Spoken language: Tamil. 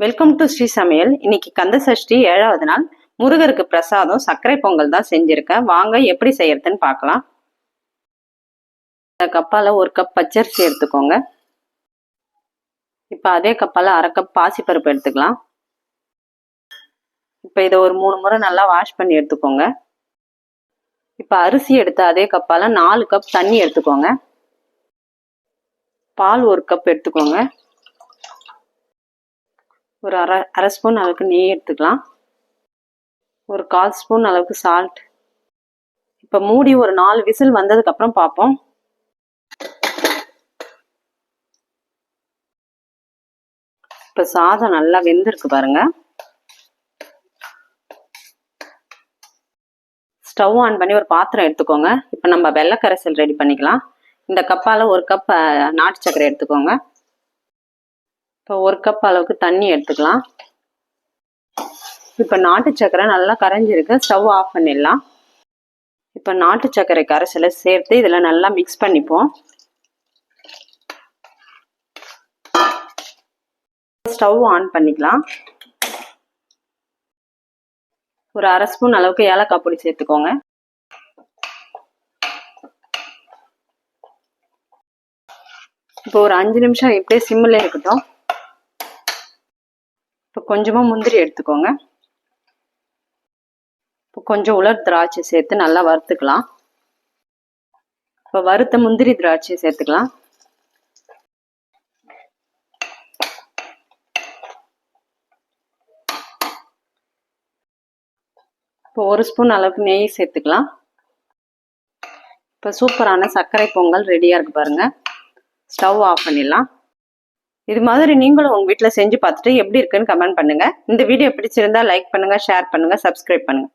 வெல்கம் டு ஸ்ரீ சமையல். இன்னைக்கு கந்த சஷ்டி 7வது நாள். முருகருக்கு பிரசாதம் சர்க்கரை பொங்கல் தான் செஞ்சிருக்கேன். வாங்க எப்படி செய்யறதுன்னு பார்க்கலாம். இந்த கப்பால 1 கப் பச்சரிசி எடுத்துக்கோங்க. இப்போ அதே கப்பால 1/2 கப் பாசிப்பருப்பு எடுத்துக்கலாம். இப்போ இதை ஒரு 3 முறை நல்லா வாஷ் பண்ணி எடுத்துக்கோங்க. இப்போ அரிசி எடுத்து அதே கப்பால 4 கப் தண்ணி எடுத்துக்கோங்க. பால் 1 கப் எடுத்துக்கோங்க. ஒரு அரை ஸ்பூன் அளவுக்கு நெய் எடுத்துக்கலாம். ஒரு 1/4 ஸ்பூன் அளவுக்கு சால்ட். இப்போ மூடி ஒரு 4 விசில் வந்ததுக்கு அப்புறம் பார்ப்போம். இப்போ சாதம் நல்லா வெந்திருக்கு பாருங்க. ஸ்டவ் ஆன் பண்ணி ஒரு பாத்திரம் எடுத்துக்கோங்க. இப்போ நம்ம வெள்ளை கரைசல் ரெடி பண்ணிக்கலாம். இந்த கப்பால 1 கப் நாட்டு சர்க்கரை எடுத்துக்கோங்க. இப்போ 1 கப் அளவுக்கு தண்ணி எடுத்துக்கலாம். இப்போ நாட்டு சர்க்கரை நல்லா கரைஞ்சிருக்கு. ஸ்டவ் ஆஃப் பண்ணிடலாம். இப்போ நாட்டு சர்க்கரை கரைசலை சேர்த்து இதில் நல்லா மிக்ஸ் பண்ணிப்போம். ஸ்டவ் ஆன் பண்ணிக்கலாம். ஒரு அரை ஸ்பூன் அளவுக்கு ஏலக்காய் பொடி சேர்த்துக்கோங்க. இப்போ ஒரு 5 நிமிஷம் இப்படியே சிம்மில் இருக்கட்டும். இப்போ கொஞ்சமாக முந்திரி எடுத்துக்கோங்க. இப்போ கொஞ்சம் உலர் திராட்சை சேர்த்து நல்லா வறுத்துக்கலாம். இப்போ வறுத்த முந்திரி திராட்சை சேர்த்துக்கலாம். இப்போ 1 ஸ்பூன் அளவுக்கு நெய் சேர்த்துக்கலாம். இப்போ சூப்பரான சர்க்கரை பொங்கல் ரெடியாக இருக்கு பாருங்க. ஸ்டவ் ஆஃப் பண்ணிடலாம். இது மாதிரி நீங்களும் உங்கள் வீட்டில் செஞ்சு பார்த்துட்டு எப்படி இருக்குன்னு கமெண்ட் பண்ணுங்கள். இந்த வீடியோ பிடிச்சிருந்தா லைக் பண்ணுங்கள், ஷேர் பண்ணுங்கள், சப்ஸ்கிரைப் பண்ணுங்கள்.